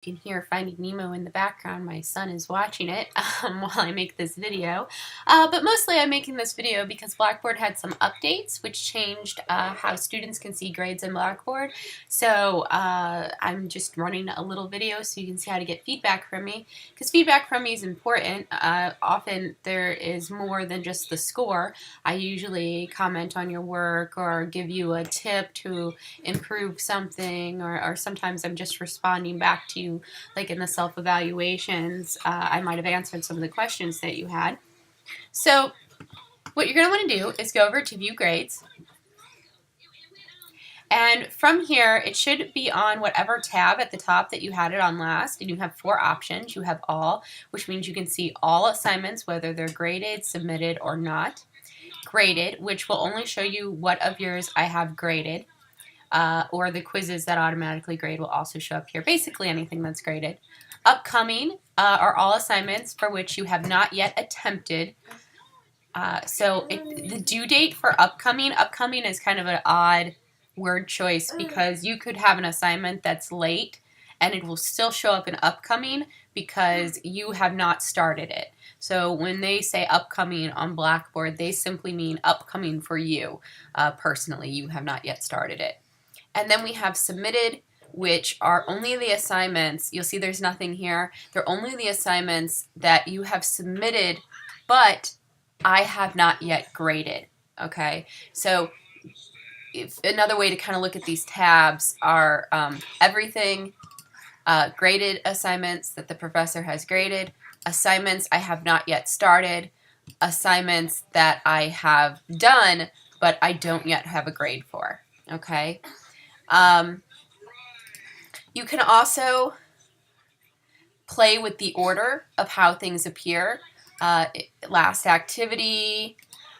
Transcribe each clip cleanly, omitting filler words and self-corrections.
You can hear Finding Nemo in the background. My son is watching it while I make this video. But mostly I'm making this video because Blackboard had some updates which changed how students can see grades in Blackboard. So I'm just running a little video so you can see how to get feedback from me, because feedback from me is important. Often there is more than just the score. I usually comment on your work or give you a tip to improve something, or sometimes I'm just responding back to you, like in the self-evaluations. I might have answered some of the questions that you had. So what you're going to want to do is go over to View Grades. And from here, it should be on whatever tab at the top that you had it on last. And you have 4 options. You have All, which means you can see all assignments, whether they're graded, submitted, or not. Graded, which will only show you what of yours I have graded. Or the quizzes that automatically grade will also show up here. Basically anything that's graded. Upcoming are all assignments for which you have not yet attempted. The due date for upcoming is kind of an odd word choice, because you could have an assignment that's late and it will still show up in upcoming because you have not started it. So when they say upcoming on Blackboard, they simply mean upcoming for you personally. You have not yet started it. And then we have submitted, which are only the assignments. You'll see there's nothing here. They're only the assignments that you have submitted, but I have not yet graded. Okay, so another way to kind of look at these tabs are everything, graded assignments that the professor has graded, assignments I have not yet started, assignments that I have done but I don't yet have a grade for. Okay. You can also play with the order of how things appear. Last activity,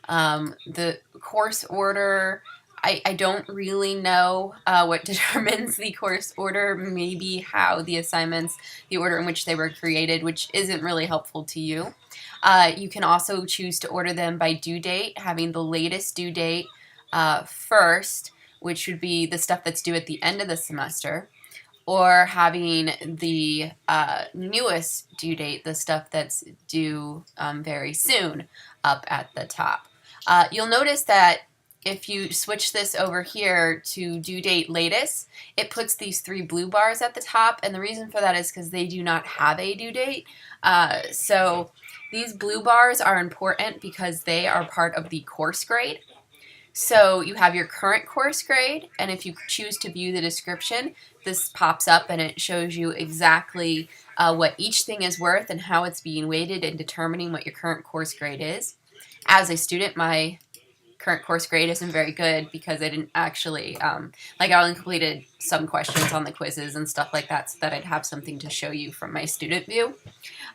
the course order. I don't really know what determines the course order. Maybe how the assignments, the order in which they were created, which isn't really helpful to you. You can also choose to order them by due date, having the latest due date first, which would be the stuff that's due at the end of the semester, or having the newest due date, the stuff that's due very soon, up at the top. You'll notice that if you switch this over here to due date latest, it puts these 3 blue bars at the top, and the reason for that is because they do not have a due date. So these blue bars are important because they are part of the course grade. So you have your current course grade, and if you choose to view the description, this pops up and it shows you exactly what each thing is worth and how it's being weighted in determining what your current course grade is. As a student, my current course grade isn't very good because I didn't actually, I only completed some questions on the quizzes and stuff like that so that I'd have something to show you from my student view.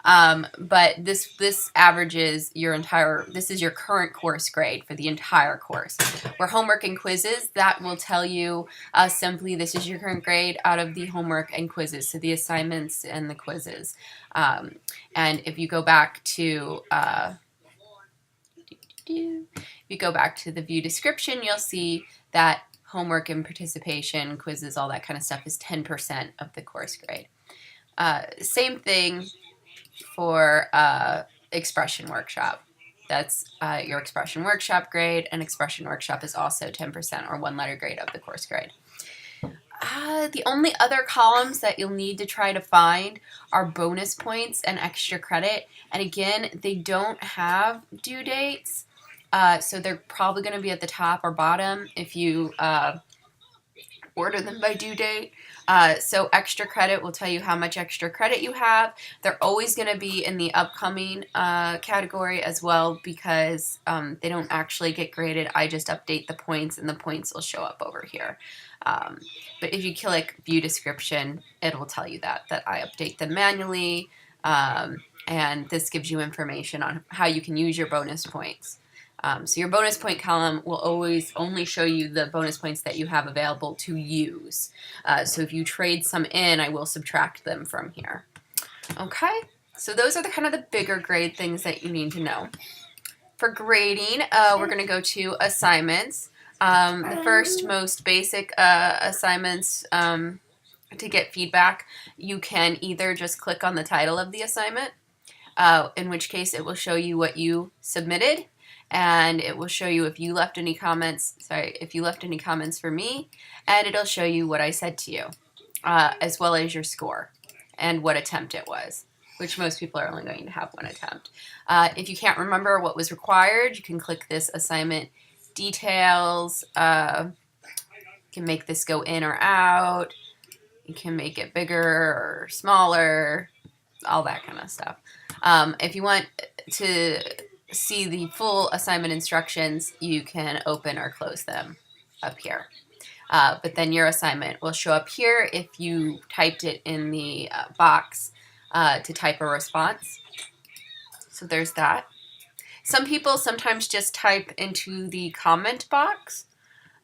But this averages your entire, this is your current course grade for the entire course. Where homework and quizzes, that will tell you simply this is your current grade out of the homework and quizzes, so the assignments and the quizzes. And if you go back to the view description, you'll see that homework and participation, quizzes, all that kind of stuff is 10% of the course grade. Same thing for expression workshop. That's your expression workshop grade, and expression workshop is also 10% or 1 letter grade of the course grade. The only other columns that you'll need to try to find are bonus points and extra credit, and again, they don't have due dates. So they're probably going to be at the top or bottom if you order them by due date. So extra credit will tell you how much extra credit you have. They're always going to be in the upcoming category as well, because they don't actually get graded. I just update the points, and the points will show up over here. But if you click view description, it will tell you that I update them manually, and this gives you information on how you can use your bonus points. So your bonus point column will always only show you the bonus points that you have available to use. So if you trade some in, I will subtract them from here. Okay, so those are the kind of the bigger grade things that you need to know. For grading, we're going to go to assignments. The first most basic assignments to get feedback, you can either just click on the title of the assignment, in which case it will show you what you submitted, and it will show you if you left any comments, for me, and it'll show you what I said to you, as well as your score and what attempt it was, which most people are only going to have one attempt. If you can't remember what was required, you can click this assignment details. You can make this go in or out. You can make it bigger or smaller, all that kind of stuff. If you want to see the full assignment instructions, you can open or close them up here. But then your assignment will show up here if you typed it in the box to type a response. So there's that. Some people sometimes just type into the comment box.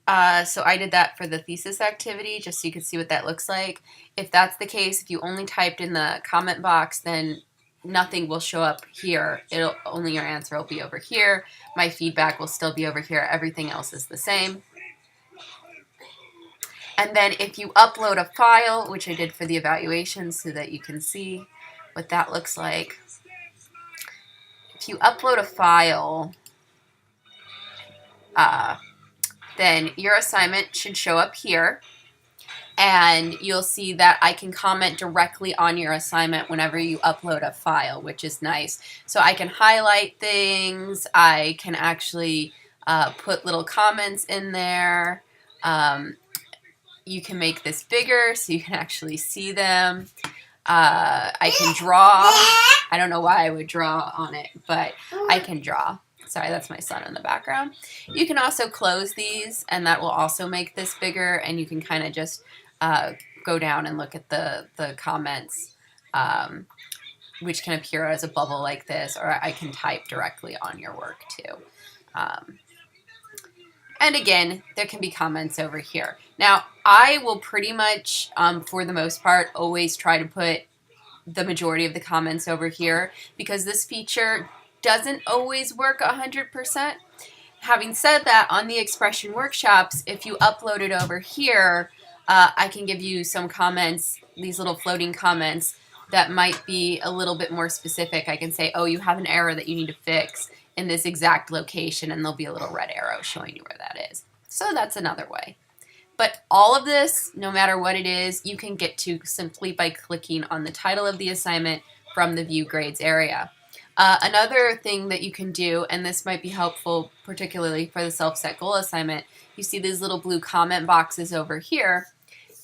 So I did that for the thesis activity, just so you could see what that looks like. If that's the case, if you only typed in the comment box, then nothing will show up here. Only your answer will be over here. My feedback will still be over here. Everything else is the same. And then if you upload a file, which I did for the evaluation so that you can see what that looks like. If you upload a file, then your assignment should show up here, and you'll see that I can comment directly on your assignment whenever you upload a file, which is nice. So I can highlight things, I can actually put little comments in there. You can make this bigger so you can actually see them. I can draw. I don't know why I would draw on it, but I can draw. Sorry, that's my son in the background. You can also close these, and that will also make this bigger, and you can kind of just go down and look at the comments, which can appear as a bubble like this, or I can type directly on your work too. And again, there can be comments over here. Now, I will pretty much, for the most part, always try to put the majority of the comments over here, because this feature doesn't always work 100%. Having said that, on the expression workshops, if you upload it over here, I can give you some comments, these little floating comments that might be a little bit more specific. I can say, oh, you have an error that you need to fix in this exact location, and there'll be a little red arrow showing you where that is. So that's another way. But all of this, no matter what it is, you can get to simply by clicking on the title of the assignment from the View Grades area. Another thing that you can do, and this might be helpful particularly for the self-set goal assignment, you see these little blue comment boxes over here.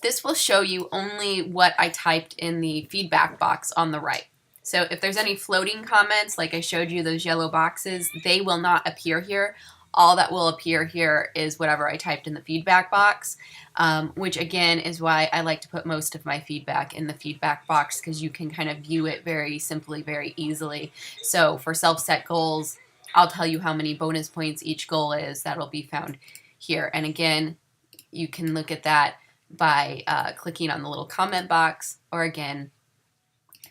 This will show you only what I typed in the feedback box on the right. So if there's any floating comments, like I showed you those yellow boxes, they will not appear here. All that will appear here is whatever I typed in the feedback box, which again is why I like to put most of my feedback in the feedback box, because you can kind of view it very simply, very easily. So for self-set goals, I'll tell you how many bonus points each goal is. That'll be found here. And again, you can look at that by clicking on the little comment box, or again,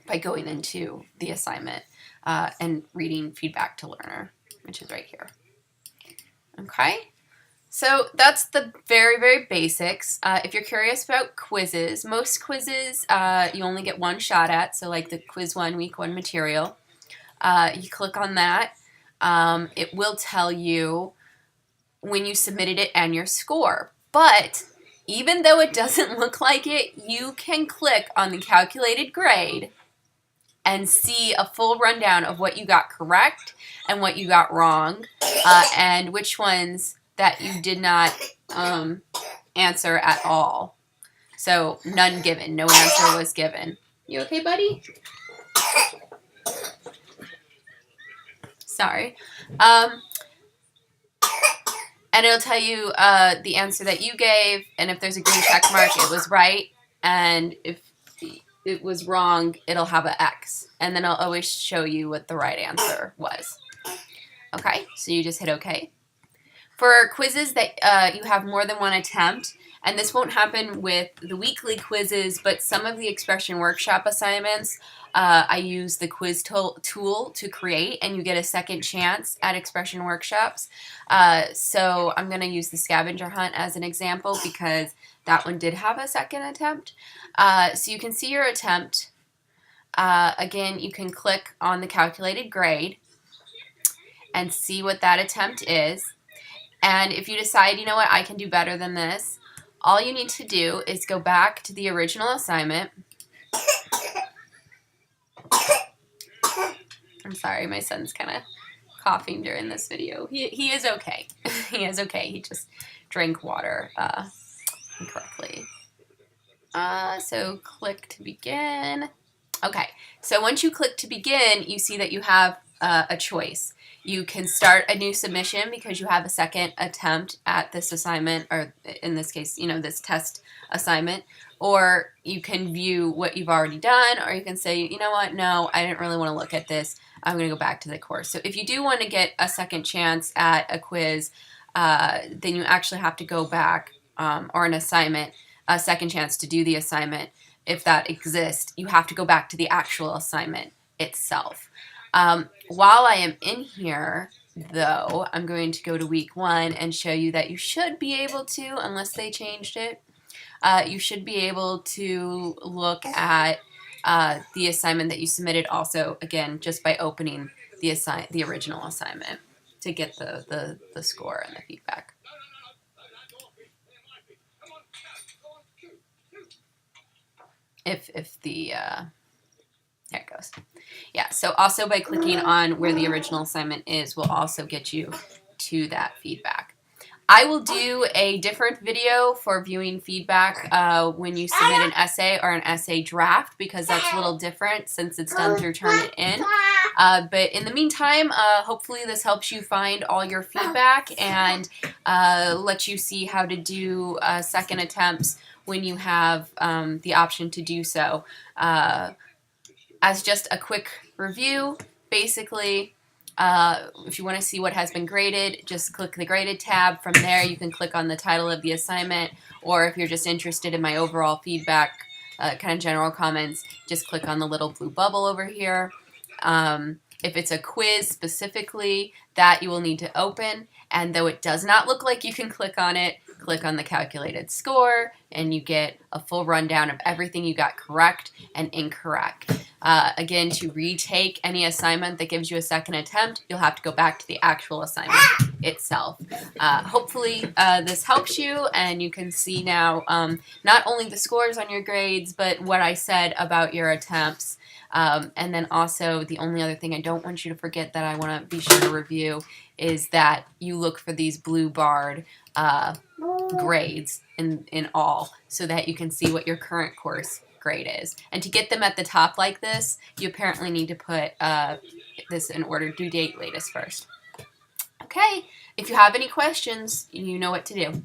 by going into the assignment and reading feedback to learner, which is right here. Okay, so that's the very, very basics. If you're curious about quizzes, most quizzes you only get one shot at, so like the Quiz 1 Week 1 material. You click on that. It will tell you when you submitted it and your score. But even though it doesn't look like it, you can click on the calculated grade and see a full rundown of what you got correct and what you got wrong, and which ones that you did not answer at all. So none given, no answer was given. You okay, buddy? Sorry. And it'll tell you the answer that you gave, and if there's a green check mark, it was right, and if it was wrong, it'll have an X, and then I'll always show you what the right answer was. Okay, so you just hit OK. For quizzes that you have more than one attempt, and this won't happen with the weekly quizzes, but some of the expression workshop assignments, I use the quiz tool to create, and you get a second chance at expression workshops. So I'm going to use the scavenger hunt as an example, because That one did have a second attempt. So you can see your attempt. Again, you can click on the calculated grade and see what that attempt is. And if you decide, you know what, I can do better than this, all you need to do is go back to the original assignment. I'm sorry, my son's kind of coughing during this video. He is okay. He is okay. He just drank water incorrectly. So click to begin. Okay, so once you click to begin, you see that you have a choice. You can start a new submission because you have a second attempt at this assignment, or in this case, you know, this test assignment, or you can view what you've already done, or you can say, you know what, no, I didn't really want to look at this. I'm going to go back to the course. So if you do want to get a second chance at a quiz, then you actually have to go back, or an assignment, a second chance to do the assignment. If that exists, you have to go back to the actual assignment itself. While I am in here, though, I'm going to go to week 1 and show you that you should be able to, unless they changed it, you should be able to look at the assignment that you submitted also, again, just by opening the original assignment to get the score and the feedback. If the, there it goes. Yeah, so also by clicking on where the original assignment is will also get you to that feedback. I will do a different video for viewing feedback when you submit an essay or an essay draft, because that's a little different since it's done through Turnitin. But in the meantime, hopefully this helps you find all your feedback and let you see how to do second attempts when you have the option to do so. As just a quick review, basically, if you want to see what has been graded, just click the graded tab. From there, you can click on the title of the assignment, or if you're just interested in my overall feedback, kind of general comments, just click on the little blue bubble over here. If it's a quiz specifically, that you will need to open, and though it does not look like you can click on it, click on the calculated score, and you get a full rundown of everything you got correct and incorrect. Again, to retake any assignment that gives you a second attempt, you'll have to go back to the actual assignment itself. Hopefully this helps you, and you can see now not only the scores on your grades, but what I said about your attempts. And then also, the only other thing I don't want you to forget that I want to be sure to review is that you look for these blue barred grades in all, so that you can see what your current course grade is. And to get them at the top like this, you apparently need to put this in order: due date, latest, first. Okay, if you have any questions, you know what to do.